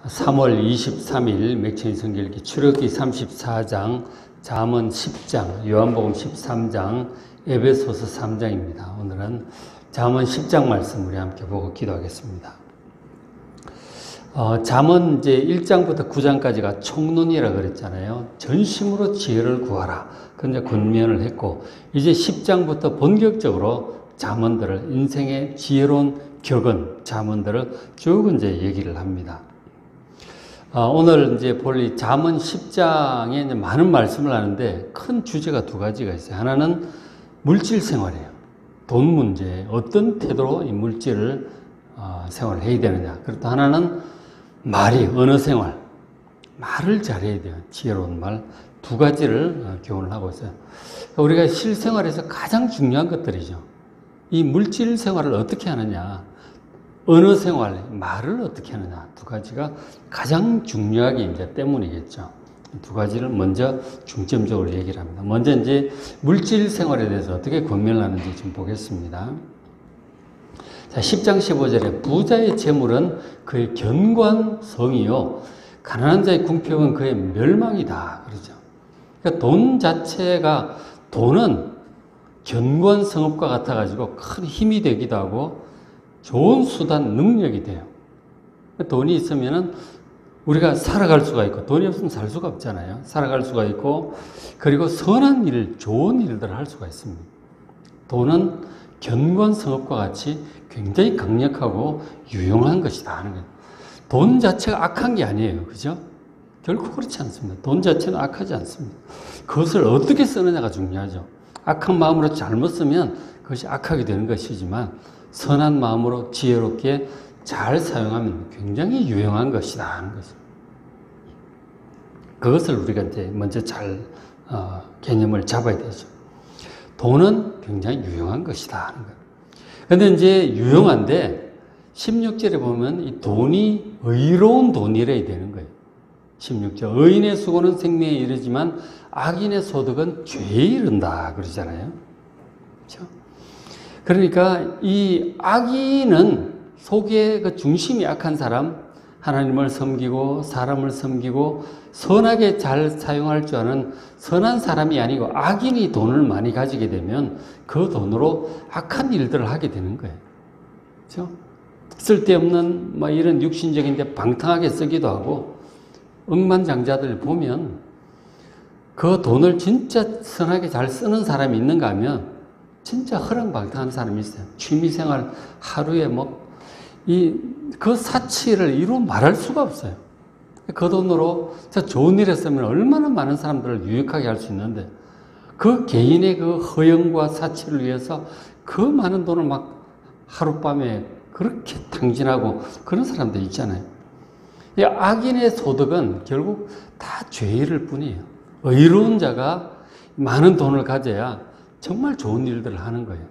3월 23일 맥체인 성경읽기 출애굽기 34장, 잠언 10장, 요한복음 13장, 에베소서 3장입니다. 오늘은 잠언 10장 말씀 우리 함께 보고 기도하겠습니다. 잠언 이제 1장부터 9장까지가 총론이라 그랬잖아요. 전심으로 지혜를 구하라. 근데 권면을 했고, 이제 10장부터 본격적으로 잠언들을, 인생의 지혜로운 격언, 잠언들을 쭉 이제 얘기를 합니다. 오늘 이제 볼 이 잠언 10장에 많은 말씀을 하는데 큰 주제가 두 가지가 있어요. 하나는 물질 생활이에요. 돈 문제, 어떤 태도로 이 물질을 생활을 해야 되느냐. 그리고 또 하나는 말이, 언어 생활. 말을 잘해야 돼요. 지혜로운 말. 두 가지를 교훈을 하고 있어요. 우리가 실생활에서 가장 중요한 것들이죠. 이 물질 생활을 어떻게 하느냐. 언어 생활, 말을 어떻게 하느냐. 두 가지가 가장 중요하게 이제 때문이겠죠. 두 가지를 먼저 중점적으로 얘기를 합니다. 먼저 이제 물질 생활에 대해서 어떻게 권면을 하는지 좀 보겠습니다. 자, 10장 15절에 부자의 재물은 그의 견고한성이요 가난한 자의 궁핍은 그의 멸망이다. 그러죠. 그러니까 돈 자체가, 돈은 견고한 성읍과 같아가지고 큰 힘이 되기도 하고 좋은 수단, 능력이 돼요. 돈이 있으면은 우리가 살아갈 수가 있고, 돈이 없으면 살 수가 없잖아요. 살아갈 수가 있고, 그리고 선한 일, 좋은 일들을 할 수가 있습니다. 돈은 견고한 성읍과 같이 굉장히 강력하고 유용한 것이다 하는 거예요. 돈 자체가 악한 게 아니에요. 그죠? 결코 그렇지 않습니다. 돈 자체는 악하지 않습니다. 그것을 어떻게 쓰느냐가 중요하죠. 악한 마음으로 잘못 쓰면 그것이 악하게 되는 것이지만, 선한 마음으로 지혜롭게 잘 사용하면 굉장히 유용한 것이다 하는 거죠. 그것을 우리가 이제 먼저 잘 개념을 잡아야 되죠. 돈은 굉장히 유용한 것이다 하는 거예요. 그런데 이제 유용한데 16절에 보면 이 돈이 의로운 돈이래야 되는 거예요. 16절 의인의 수고는 생명에 이르지만 악인의 소득은 죄에 이른다 그러잖아요. 그렇죠? 그러니까 이 악인은 속에 그 중심이 악한 사람, 하나님을 섬기고 사람을 섬기고 선하게 잘 사용할 줄 아는 선한 사람이 아니고 악인이 돈을 많이 가지게 되면 그 돈으로 악한 일들을 하게 되는 거예요. 그렇죠? 쓸데없는 이런 육신적인데 방탕하게 쓰기도 하고, 억만장자들 보면 그 돈을 진짜 선하게 잘 쓰는 사람이 있는가 하면 진짜 허랑방탕한 사람이 있어요. 취미생활 하루에 그 사치를 이루 말할 수가 없어요. 그 돈으로 좋은 일 했으면 얼마나 많은 사람들을 유익하게 할 수 있는데, 그 개인의 그 허영과 사치를 위해서 그 많은 돈을 하룻밤에 그렇게 탕진하고 그런 사람들 있잖아요. 악인의 소득은 결국 다 죄일 뿐이에요. 의로운 자가 많은 돈을 가져야 정말 좋은 일들을 하는 거예요.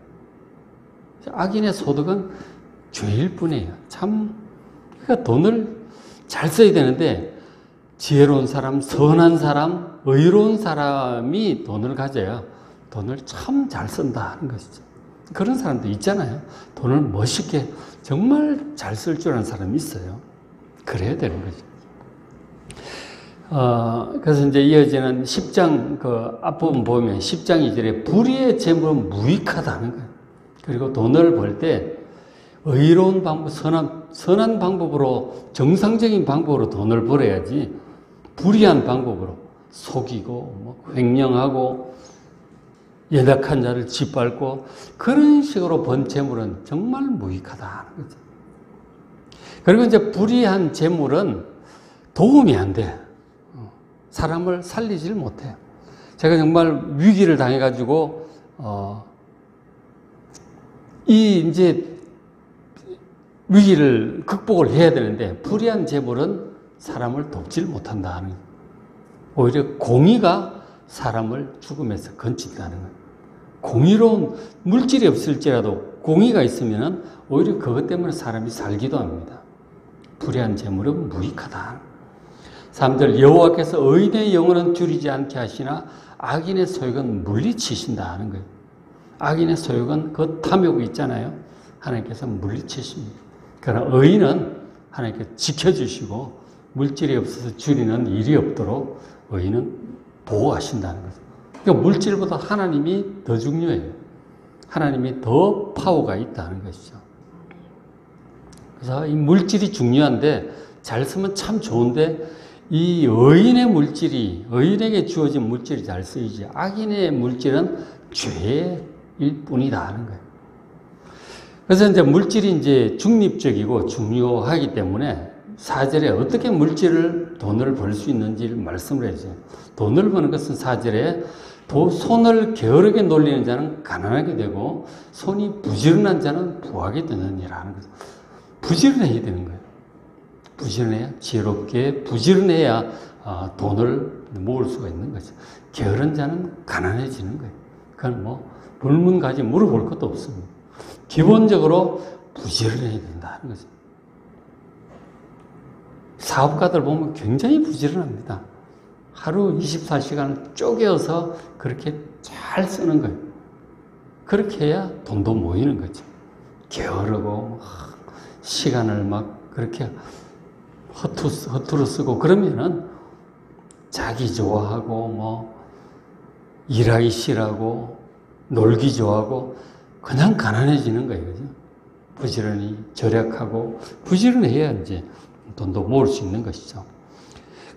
악인의 소득은 죄일 뿐이에요. 그러니까 돈을 잘 써야 되는데, 지혜로운 사람, 선한 사람, 의로운 사람이 돈을 가져야 돈을 참 잘 쓴다 하는 것이죠. 그런 사람도 있잖아요. 돈을 멋있게 정말 잘 쓸 줄 아는 사람이 있어요. 그래야 되는 거죠. 그래서 이제 이어지는 10장 그 앞부분 보면 10장 2절에 불의의 재물은 무익하다는 거예요. 그리고 돈을 벌 때 의로운 방법, 선한 방법으로, 정상적인 방법으로 돈을 벌어야지, 불의한 방법으로 속이고 횡령하고 연약한 자를 짓밟고 그런 식으로 번 재물은 정말 무익하다는 거죠. 그리고 이제 불의한 재물은 도움이 안 돼. 사람을 살리지를 못해요. 제가 정말 위기를 당해가지고, 이제 위기를 극복을 해야 되는데, 불의한 재물은 사람을 돕질 못한다는 거예요. 오히려 공의가 사람을 죽음에서 건진다는 거예요. 공의로운 물질이 없을지라도 공의가 있으면 오히려 그것 때문에 사람이 살기도 합니다. 불의한 재물은 무익하다. 3절 여호와께서 의인의 영혼은 줄이지 않게 하시나 악인의 소욕은 물리치신다 하는 거예요. 악인의 소욕은 그 탐욕이 있잖아요. 하나님께서 물리치십니다. 그러나 의인은 하나님께 지켜주시고 물질이 없어서 줄이는 일이 없도록 의인은 보호하신다는 거죠. 그러니까 물질보다 하나님이 더 중요해요. 하나님이 더 파워가 있다는 것이죠. 그래서 이 물질이 중요한데 잘 쓰면 참 좋은데 이 의인의 물질이, 의인에게 주어진 물질이 잘 쓰이지 악인의 물질은 죄일 뿐이다 하는 거예요. 그래서 이제 물질이 이제 중립적이고 중요하기 때문에 4절에 어떻게 돈을 벌 수 있는지를 말씀을 해줘요. 돈을 버는 것은 4절에 손을 게으르게 놀리는 자는 가난하게 되고 손이 부지런한 자는 부하게 되느니라 하는 거죠. 부지런해야 되는 거예요. 부지런해야, 지혜롭게 부지런해야 돈을 모을 수가 있는 거죠. 게으른 자는 가난해지는 거예요. 그건 뭐 불문가지 물어볼 것도 없습니다. 기본적으로 부지런해야 된다는 거죠. 사업가들 보면 굉장히 부지런합니다. 하루 24시간을 쪼개어서 그렇게 잘 쓰는 거예요. 그렇게 해야 돈도 모이는 거죠. 게으르고 시간을 막 그렇게 허투루 쓰고 그러면은 자기 좋아하고 뭐 일하기 싫어하고 놀기 좋아하고 그냥 가난해지는 거예요. 그죠? 부지런히 절약하고 부지런해야 이제 돈도 모을 수 있는 것이죠.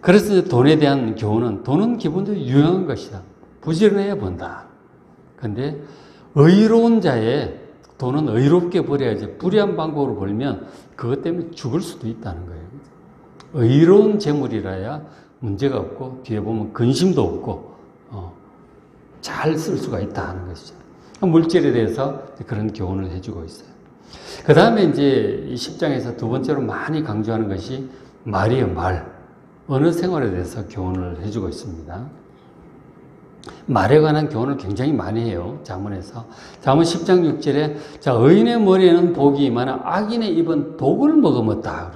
그래서 이제 돈에 대한 교훈은 돈은 기본적으로 유용한 것이다. 부지런해야 번다. 그런데 의로운 자의 돈은 의롭게 벌어야지 불의한 방법으로 벌면 그것 때문에 죽을 수도 있다는 거예요. 의로운 재물이라야 문제가 없고 뒤에 보면 근심도 없고 잘 쓸 수가 있다 하는 것이죠. 물질에 대해서 그런 교훈을 해주고 있어요. 그 다음에 이제 이 10장에서 두 번째로 많이 강조하는 것이 말이에요, 말. 언어 생활에 대해서 교훈을 해주고 있습니다. 말에 관한 교훈을 굉장히 많이 해요. 잠언에서. 잠언 10장 6절에 자, 의인의 머리에는 복이 임하나 악인의 입은 독을 머금었다.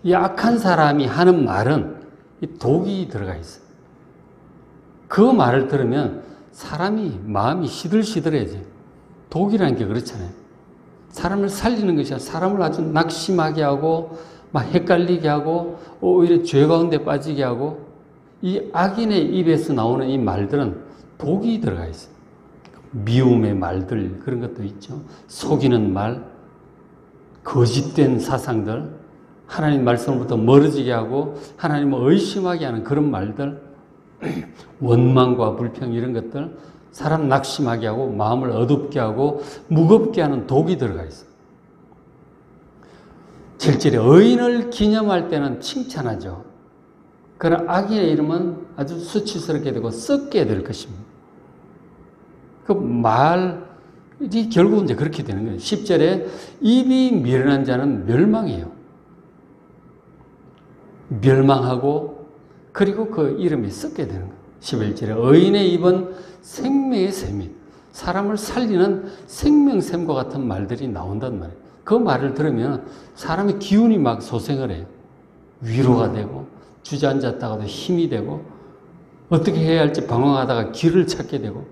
이 악한 사람이 하는 말은 이 독이 들어가 있어요. 그 말을 들으면 사람이 마음이 시들시들해져요. 독이라는 게 그렇잖아요. 사람을 살리는 것이 아니라 사람을 아주 낙심하게 하고 막 헷갈리게 하고 오히려 죄 가운데 빠지게 하고 이 악인의 입에서 나오는 이 말들은 독이 들어가 있어요. 미움의 말들 그런 것도 있죠. 속이는 말, 거짓된 사상들, 하나님 말씀으로부터 멀어지게 하고 하나님을 의심하게 하는 그런 말들, 원망과 불평 이런 것들, 사람 낙심하게 하고 마음을 어둡게 하고 무겁게 하는 독이 들어가 있어요. 실제로 의인을 기념할 때는 칭찬하죠. 그러나 악인의 이름은 아주 수치스럽게 되고 썩게 될 것입니다. 그 말이 결국은 이제 그렇게 되는 거예요. 10절에 입이 미련한 자는 멸망이에요. 멸망하고 그리고 그 이름이 썩게 되는 거예요. 11절에 의인의 입은 생명의 샘이 사람을 살리는 생명샘과 같은 말들이 나온단 말이에요. 그 말을 들으면 사람의 기운이 막 소생을 해요. 위로가 되고 주저앉았다가도 힘이 되고 어떻게 해야 할지 방황하다가 길을 찾게 되고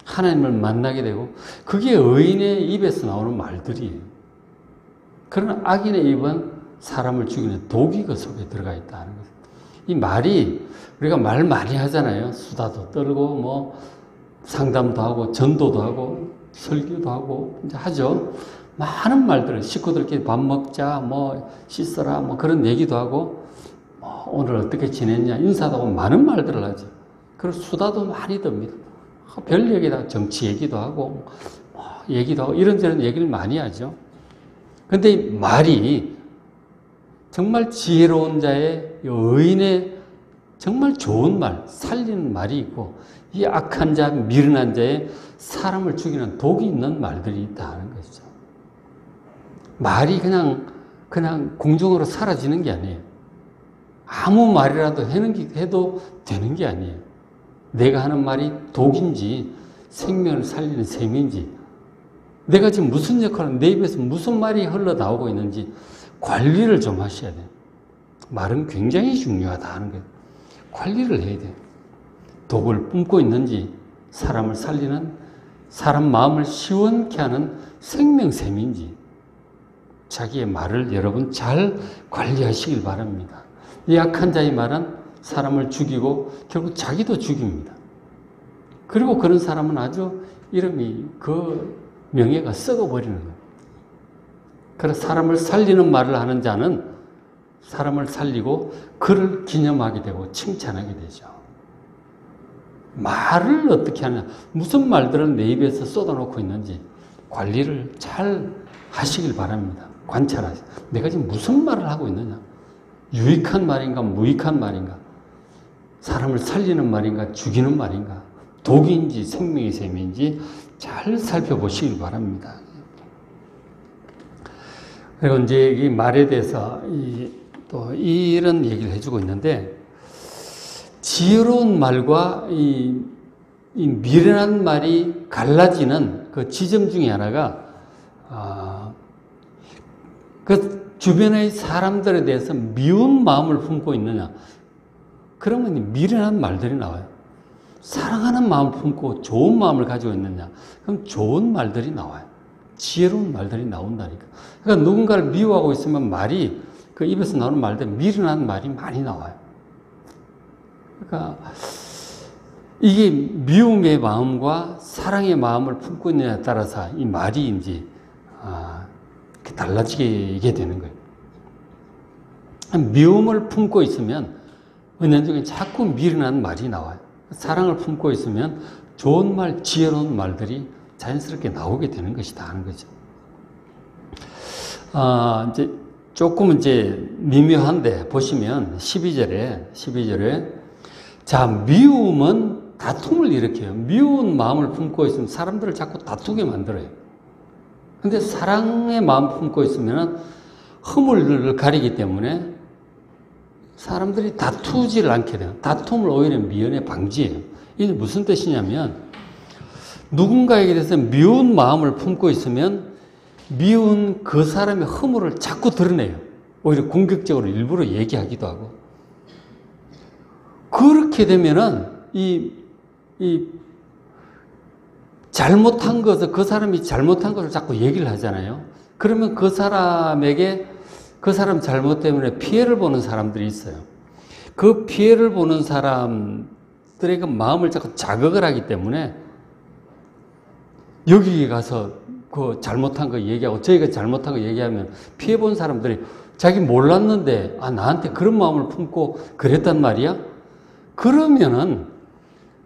하나님을 만나게 되고 그게 의인의 입에서 나오는 말들이에요. 그러나 악인의 입은 사람을 죽이는 독이 그 속에 들어가 있다는 거예요. 이 말이 우리가 말 많이 하잖아요. 수다도 떨고 뭐 상담도 하고 전도도 하고 설교도 하고 이제 하죠. 많은 말들 식구들끼리 밥 먹자 뭐 씻어라 뭐 그런 얘기도 하고 뭐 오늘 어떻게 지냈냐 인사도 하고 많은 말들을 하죠. 그리고 수다도 많이 듭니다. 별 얘기다 정치 얘기도 하고 뭐 얘기도 하고 이런저런 얘기를 많이 하죠. 그런데 이 말이 정말 지혜로운 자의 의인의 정말 좋은 말, 살리는 말이 있고 이 악한 자, 미련한 자의 사람을 죽이는 독이 있는 말들이 있다는 것이죠. 말이 그냥 공중으로 사라지는 게 아니에요. 아무 말이라도 해도 되는 게 아니에요. 내가 하는 말이 독인지 생명을 살리는 셈인지 내가 지금 무슨 역할을 내 입에서 무슨 말이 흘러나오고 있는지 관리를 좀 하셔야 돼요. 말은 굉장히 중요하다 하는 거예요. 관리를 해야 돼요. 독을 뿜고 있는지 사람을 살리는 사람 마음을 시원케 하는 생명샘인지 자기의 말을 여러분 잘 관리하시길 바랍니다. 약한 자의 말은 사람을 죽이고 결국 자기도 죽입니다. 그리고 그런 사람은 아주 이름이 그 명예가 썩어버리는 거예요. 그래서 사람을 살리는 말을 하는 자는 사람을 살리고 그를 기념하게 되고 칭찬하게 되죠. 말을 어떻게 하느냐, 무슨 말들을 내 입에서 쏟아놓고 있는지 관리를 잘 하시길 바랍니다. 관찰하세요. 내가 지금 무슨 말을 하고 있느냐, 유익한 말인가 무익한 말인가, 사람을 살리는 말인가 죽이는 말인가, 독인지 생명의 셈인지 잘 살펴보시길 바랍니다. 그리고 이제 이 말에 대해서 또 이런 얘기를 해주고 있는데, 지혜로운 말과 이 미련한 말이 갈라지는 그 지점 중에 하나가, 그 주변의 사람들에 대해서 미운 마음을 품고 있느냐, 그러면 미련한 말들이 나와요. 사랑하는 마음을 품고 좋은 마음을 가지고 있느냐, 그럼 좋은 말들이 나와요. 지혜로운 말들이 나온다니까. 그러니까 누군가를 미워하고 있으면 말이, 그 입에서 나오는 말들, 미련한 말이 많이 나와요. 그러니까 이게 미움의 마음과 사랑의 마음을 품고 있느냐에 따라서 이 말이 이제 달라지게 되는 거예요. 미움을 품고 있으면 은연중에 자꾸 미련한 말이 나와요. 사랑을 품고 있으면 좋은 말, 지혜로운 말들이 자연스럽게 나오게 되는 것이다 하는 거죠. 이제 조금 이제 미묘한데 보시면 12절에 자, 미움은 다툼을 일으켜요. 미운 마음을 품고 있으면 사람들을 자꾸 다투게 만들어요. 근데 사랑의 마음 품고 있으면 허물을 가리기 때문에 사람들이 다투지를 않게 돼요. 다툼을 오히려 미연에 방지해요. 이게 무슨 뜻이냐면, 누군가에게 대해서 미운 마음을 품고 있으면 미운 그 사람의 허물을 자꾸 드러내요. 오히려 공격적으로 일부러 얘기하기도 하고. 그렇게 되면은 이 잘못한 것을, 그 사람이 잘못한 것을 자꾸 얘기를 하잖아요. 그러면 그 사람에게 그 사람 잘못 때문에 피해를 보는 사람들이 있어요. 그 피해를 보는 사람들의 마음을 자꾸 자극을 하기 때문에 여기 가서 그 잘못한 거 얘기하고 저희가 잘못한 거 얘기하면 피해 본 사람들이 자기 몰랐는데 나한테 그런 마음을 품고 그랬단 말이야? 그러면은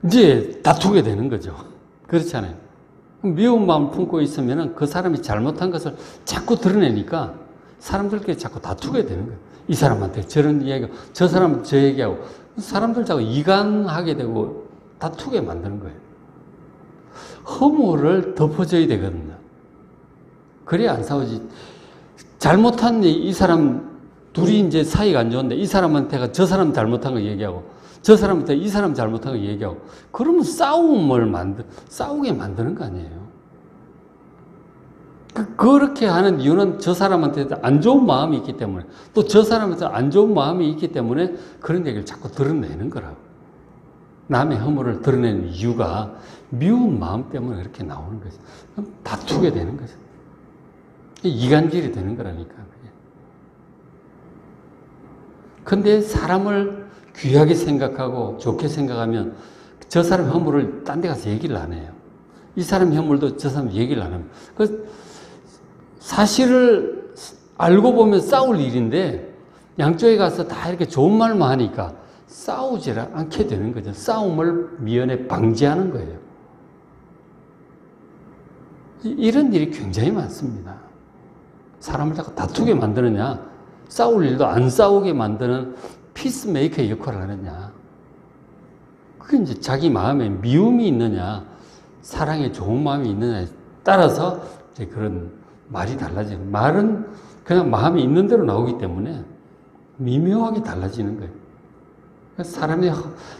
이제 다투게 되는 거죠. 그렇잖아요. 미운 마음을 품고 있으면은 그 사람이 잘못한 것을 자꾸 드러내니까 사람들끼리 자꾸 다투게 되는 거예요. 이 사람한테 저런 이야기하고 저 사람은 저 얘기하고 사람들 자꾸 이간하게 되고 다투게 만드는 거예요. 허물을 덮어줘야 되거든요. 그래야 안 싸우지. 잘못한 이 사람 둘이 이제 사이가 안 좋은데 이 사람한테가 저 사람 잘못한 거 얘기하고 저 사람한테 이 사람 잘못한 거 얘기하고 그러면 싸우게 만드는 거 아니에요. 그렇게 하는 이유는 저 사람한테 안 좋은 마음이 있기 때문에 또 저 사람한테 안 좋은 마음이 있기 때문에 그런 얘기를 자꾸 드러내는 거라고. 남의 허물을 드러내는 이유가 미운 마음 때문에 그렇게 나오는 거죠. 그럼 다투게 되는 거죠. 이간질이 되는 거라니까. 근데 사람을 귀하게 생각하고 좋게 생각하면 저 사람 허물을 딴 데 가서 얘기를 안 해요. 이 사람 허물도 저 사람 얘기를 안 합니다. 사실을 알고 보면 싸울 일인데 양쪽에 가서 다 이렇게 좋은 말만 하니까 싸우지 않게 되는 거죠. 싸움을 미연에 방지하는 거예요. 이런 일이 굉장히 많습니다. 사람을 자꾸 다투게 만드느냐, 싸울 일도 안 싸우게 만드는 피스메이커의 역할을 하느냐. 그게 이제 자기 마음에 미움이 있느냐, 사랑에 좋은 마음이 있느냐에 따라서 이제 그런 말이 달라져요. 말은 그냥 마음이 있는 대로 나오기 때문에 미묘하게 달라지는 거예요. 사람이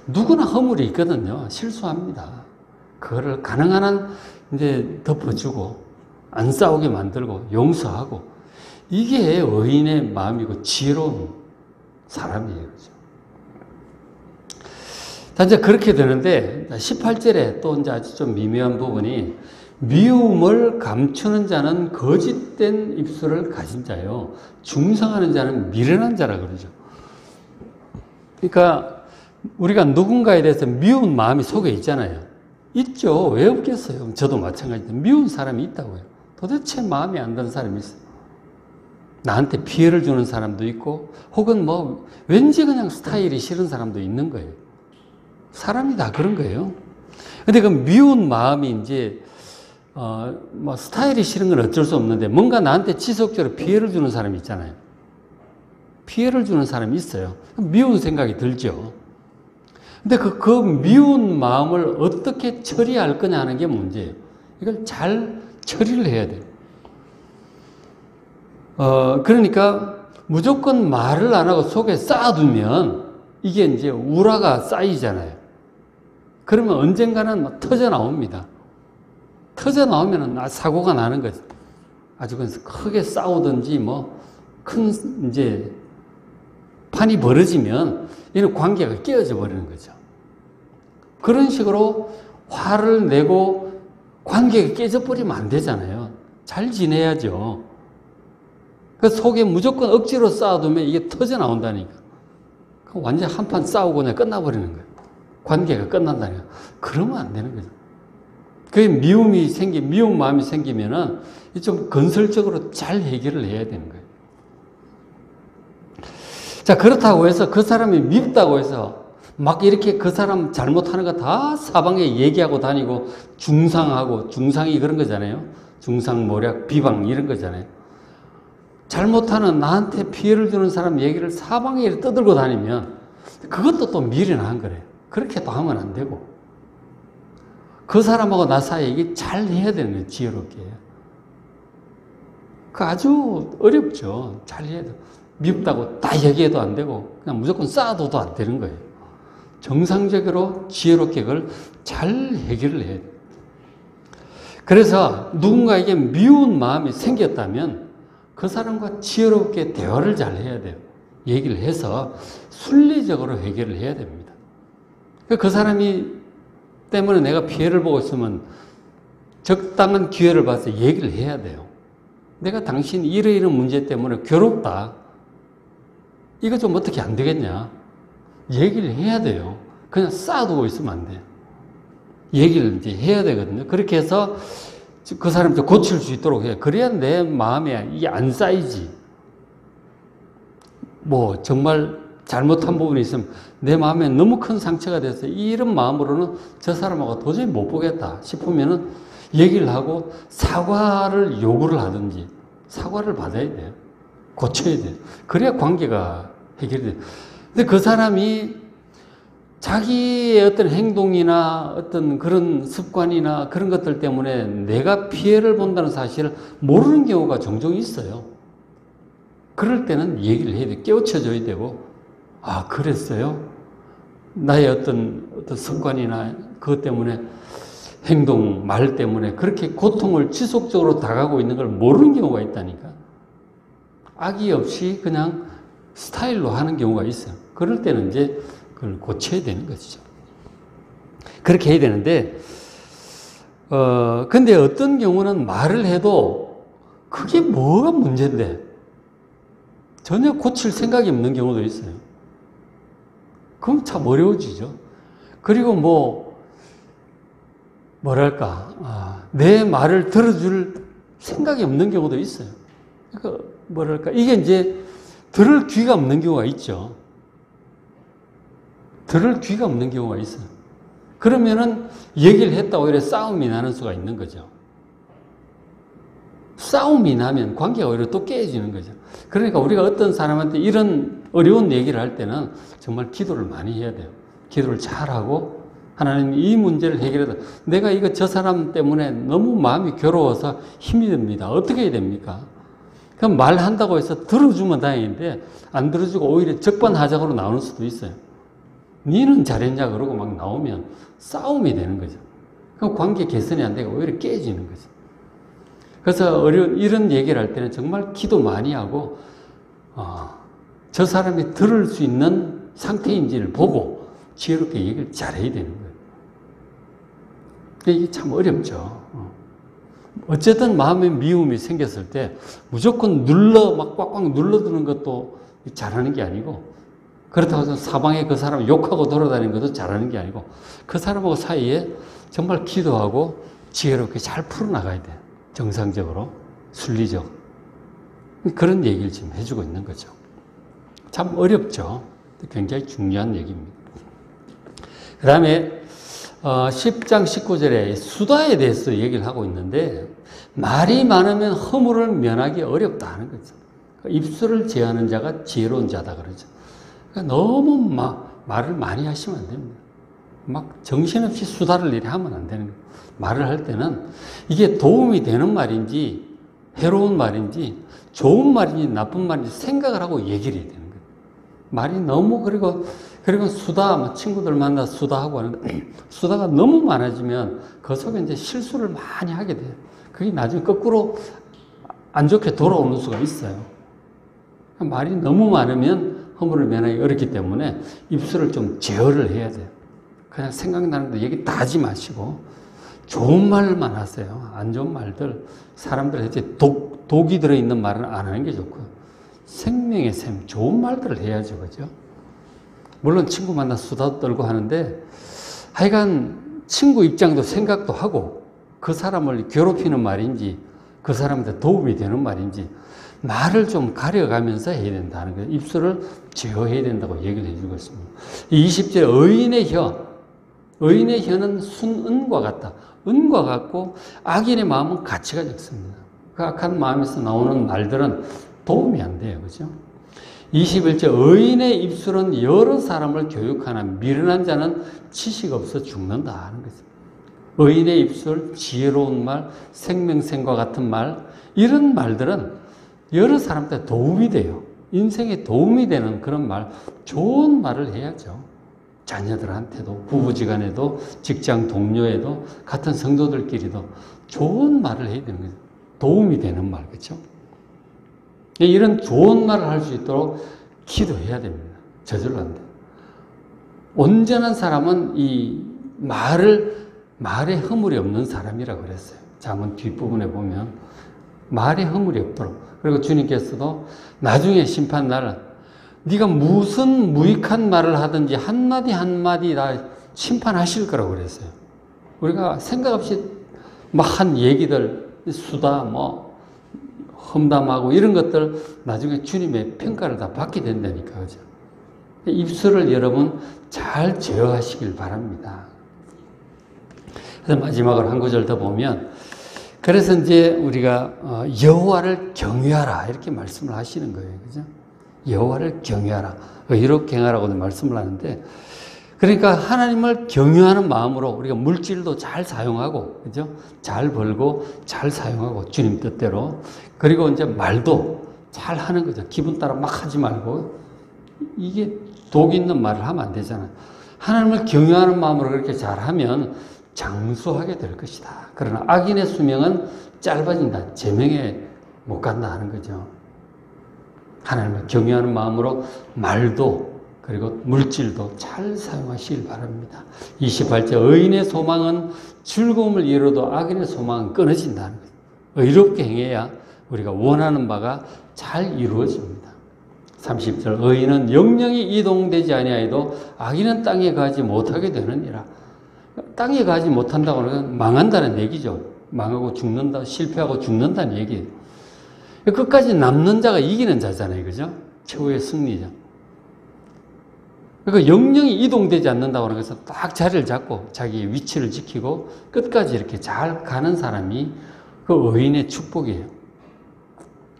누구나 허물이 있거든요. 실수합니다. 그거를 가능한 한 이제 덮어주고 안 싸우게 만들고 용서하고 이게 의인의 마음이고 지혜로운 사람이에요. 그렇죠? 이제 그렇게 되는데 18절에 또 이제 아주 좀 미묘한 부분이 미움을 감추는 자는 거짓된 입술을 가진 자요. 중상하는 자는 미련한 자라 그러죠. 그러니까 우리가 누군가에 대해서 미운 마음이 속에 있잖아요. 있죠. 왜 없겠어요? 저도 마찬가지로 미운 사람이 있다고요. 도대체 마음에 안 드는 사람이 있어요. 나한테 피해를 주는 사람도 있고 혹은 뭐 왠지 그냥 스타일이 싫은 사람도 있는 거예요. 사람이 다 그런 거예요. 근데 그 미운 마음이 이제 뭐 스타일이 싫은 건 어쩔 수 없는데 뭔가 나한테 지속적으로 피해를 주는 사람이 있잖아요. 피해를 주는 사람이 있어요. 미운 생각이 들죠. 근데 그 미운 마음을 어떻게 처리할 거냐 하는 게 문제예요. 이걸 잘 처리를 해야 돼요. 그러니까 무조건 말을 안 하고 속에 쌓아두면 이게 이제 우라가 쌓이잖아요. 그러면 언젠가는 막 터져 나옵니다. 터져 나오면 사고가 나는 거죠. 아주 크게 싸우든지 뭐 큰 이제 판이 벌어지면 이런 관계가 깨어져 버리는 거죠. 그런 식으로 화를 내고 관계가 깨져버리면 안 되잖아요. 잘 지내야죠. 그 속에 무조건 억지로 쌓아두면 이게 터져 나온다니까. 완전 한판 싸우고 그냥 끝나버리는 거예요. 관계가 끝난다니까. 그러면 안 되는 거죠. 그게 미운 마음이 생기면은 좀 건설적으로 잘 해결을 해야 되는 거예요. 자, 그렇다고 해서 그 사람이 밉다고 해서 막 이렇게 그 사람 잘못하는 거 다 사방에 얘기하고 다니고 중상이 그런 거잖아요. 중상모략, 비방 이런 거잖아요. 잘못하는 나한테 피해를 주는 사람 얘기를 사방에 떠들고 다니면 그것도 또 미련한 거래요. 그렇게 또 하면 안 되고. 그 사람하고 나 사이에 이게 잘 해야 되는 거예요. 지혜롭게. 그 아주 어렵죠. 잘 해야 돼요. 밉다고 다 얘기해도 안 되고 그냥 무조건 쌓아둬도 안 되는 거예요. 정상적으로 지혜롭게 그걸 잘 해결을 해야 돼요. 그래서 누군가에게 미운 마음이 생겼다면 그 사람과 지혜롭게 대화를 잘 해야 돼요. 얘기를 해서 순리적으로 해결을 해야 됩니다. 그 사람이 때문에 내가 피해를 보고 있으면 적당한 기회를 봐서 얘기를 해야 돼요. 내가 당신 이러이러 문제 때문에 괴롭다. 이거 좀 어떻게 안 되겠냐. 얘기를 해야 돼요. 그냥 쌓아두고 있으면 안 돼요. 얘기를 이제 해야 되거든요. 그렇게 해서 그 사람도 고칠 수 있도록 해요. 그래야 내 마음에 이게 안 쌓이지. 뭐 정말 잘못한 부분이 있으면 내 마음에 너무 큰 상처가 돼서 이런 마음으로는 저 사람하고 도저히 못 보겠다 싶으면은 얘기를 하고 사과를 요구를 하든지 사과를 받아야 돼요. 고쳐야 돼요. 그래야 관계가 해결이 돼요. 근데 그 사람이 자기의 어떤 행동이나 어떤 그런 습관이나 그런 것들 때문에 내가 피해를 본다는 사실을 모르는 경우가 종종 있어요. 그럴 때는 얘기를 해야 돼요. 깨우쳐줘야 되고, 아, 그랬어요? 나의 어떤 습관이나 그것 때문에 행동, 말 때문에 그렇게 고통을 지속적으로 당하고 있는 걸 모르는 경우가 있다니까. 악의 없이 그냥 스타일로 하는 경우가 있어요. 그럴 때는 이제 그걸 고쳐야 되는 것이죠. 그렇게 해야 되는데, 근데 어떤 경우는 말을 해도 그게 뭐가 문제인데 전혀 고칠 생각이 없는 경우도 있어요. 그럼 참 어려워지죠. 그리고 내 말을 들어줄 생각이 없는 경우도 있어요. 그러니까 이게 이제 들을 귀가 없는 경우가 있죠. 들을 귀가 없는 경우가 있어요. 그러면은 얘기를 했다고 오히려 싸움이 나는 수가 있는 거죠. 싸움이 나면 관계가 오히려 또 깨지는 거죠. 그러니까 우리가 어떤 사람한테 이런 어려운 얘기를 할 때는 정말 기도를 많이 해야 돼요. 기도를 잘하고 하나님 이 문제를 해결해다. 내가 이거 저 사람 때문에 너무 마음이 괴로워서 힘이 듭니다. 어떻게 해야 됩니까? 그럼 말한다고 해서 들어주면 다행인데 안 들어주고 오히려 적반하장으로 나오는 수도 있어요. 니는 잘했냐 그러고 막 나오면 싸움이 되는 거죠. 그럼 관계 개선이 안 되고 오히려 깨지는 거죠. 그래서 이런 얘기를 할 때는 정말 기도 많이 하고 저 사람이 들을 수 있는 상태인지를 보고 지혜롭게 얘기를 잘해야 되는 거예요. 이게 참 어렵죠. 어쨌든 마음에 미움이 생겼을 때 무조건 막 꽉꽉 눌러두는 것도 잘하는 게 아니고, 그렇다고 해서 사방에 그 사람 욕하고 돌아다니는 것도 잘하는 게 아니고, 그 사람하고 사이에 정말 기도하고 지혜롭게 잘 풀어나가야 돼요. 정상적으로, 순리적. 그런 얘기를 지금 해주고 있는 거죠. 참 어렵죠. 굉장히 중요한 얘기입니다. 그 다음에 10장 19절에 수다에 대해서 얘기를 하고 있는데, 말이 많으면 허물을 면하기 어렵다 하는 거죠. 입술을 제하는 자가 지혜로운 자다 그러죠. 그러니까 너무 말을 많이 하시면 안 됩니다. 막 정신없이 수다를 이렇게 하면 안 되는 거예요. 말을 할 때는 이게 도움이 되는 말인지 해로운 말인지 좋은 말인지 나쁜 말인지 생각을 하고 얘기를 해야 되는 거예요. 말이 너무 그리고 수다, 친구들 만나서 수다하고 하는데, 수다가 너무 많아지면 그 속에 이제 실수를 많이 하게 돼요. 그게 나중에 거꾸로 안 좋게 돌아오는 수가 있어요. 말이 너무 많으면 허물을 면하기 어렵기 때문에 입술을 좀 제어를 해야 돼요. 그냥 생각나는 데 얘기 다 하지 마시고 좋은 말만 하세요. 안 좋은 말들, 사람들한테 독이 들어있는 말은 안 하는 게 좋고요. 생명의 샘, 좋은 말들을 해야죠. 그죠? 물론 친구 만나 수다도 떨고 하는데, 하여간 친구 입장도 생각도 하고, 그 사람을 괴롭히는 말인지 그 사람한테 도움이 되는 말인지 말을 좀 가려가면서 해야 된다는 거예요. 입술을 제어해야 된다고 얘기를 해주고 있습니다. 20절에 의인의 혀는 순은과 같다. 은과 같고 악인의 마음은 가치가 적습니다. 그 악한 마음에서 나오는 말들은 도움이 안 돼요. 그죠? 21절 의인의 입술은 여러 사람을 교육하나 미련한 자는 지식 없어 죽는다 하는 거죠. 의인의 입술, 지혜로운 말, 생명샘과 같은 말, 이런 말들은 여러 사람한테 도움이 돼요. 인생에 도움이 되는 그런 말, 좋은 말을 해야죠. 자녀들한테도, 부부지간에도, 직장 동료에도, 같은 성도들끼리도 좋은 말을 해야 되는 거죠. 도움이 되는 말, 그렇죠? 이런 좋은 말을 할 수 있도록 기도해야 됩니다. 저절로 안 돼요. 온전한 사람은 이 말에 허물이 없는 사람이라고 그랬어요. 잠언 뒷부분에 보면 말에 허물이 없도록. 그리고 주님께서도 나중에 심판날 네가 무슨 무익한 말을 하든지 한마디 한마디 다 심판하실 거라고 그랬어요. 우리가 생각 없이 막 한 얘기들, 수다, 험담하고 이런 것들 나중에 주님의 평가를 다 받게 된다니까. 그죠? 입술을 여러분 잘 제어하시길 바랍니다. 그래서 마지막으로 한 구절 더 보면, 그래서 이제 우리가 여호와를 경외하라 이렇게 말씀을 하시는 거예요. 그죠? 여호와를 경외하라. 의롭게 행하라고 말씀을 하는데, 그러니까 하나님을 경외하는 마음으로 우리가 물질도 잘 사용하고, 그죠? 잘 벌고 잘 사용하고 주님 뜻대로. 그리고 이제 말도 잘 하는 거죠. 기분 따라 막 하지 말고. 이게 독 있는 말을 하면 안 되잖아요. 하나님을 경외하는 마음으로 그렇게 잘하면 장수하게 될 것이다. 그러나 악인의 수명은 짧아진다. 제명에 못 간다 하는 거죠. 하나님을 경외하는 마음으로 말도 그리고 물질도 잘 사용하시길 바랍니다. 28절 의인의 소망은 즐거움을 이루어도 악인의 소망은 끊어진다는 거죠. 의롭게 행해야 우리가 원하는 바가 잘 이루어집니다. 30절 의인은 영영이 이동되지 아니하여도 악인은 땅에 가지 못하게 되느니라. 땅에 가지 못한다고 하는 건 망한다는 얘기죠. 망하고 죽는다, 실패하고 죽는다는 얘기예요. 끝까지 남는 자가 이기는 자잖아요. 그죠? 최후의 승리죠. 그러니까 영영이 이동되지 않는다고 하는 것은 딱 자리를 잡고 자기의 위치를 지키고 끝까지 이렇게 잘 가는 사람이 그 의인의 축복이에요.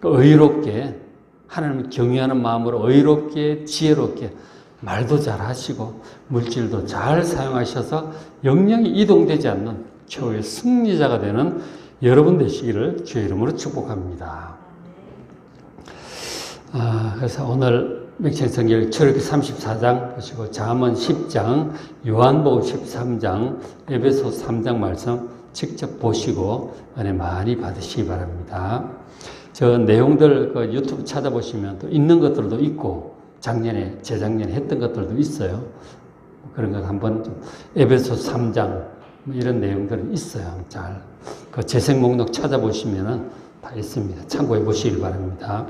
의롭게 하나님을 경외하는 마음으로 의롭게 지혜롭게 말도 잘 하시고 물질도 잘 사용하셔서 영영이 이동되지 않는 최후의 승리자가 되는 여러분 되시기를 주의 이름으로 축복합니다. 그래서 오늘 맹천성경 출애굽기 34장 보시고 잠언 10장, 요한복음 13장, 에베소 3장 말씀 직접 보시고 은혜 많이 받으시기 바랍니다. 저 내용들 그 유튜브 찾아보시면 또 있는 것들도 있고 작년에 재작년에 했던 것들도 있어요. 그런 것 한번 좀 에베소 3장 뭐 이런 내용들은 있어요. 잘 그 재생 목록 찾아보시면은 다 있습니다. 참고해 보시길 바랍니다.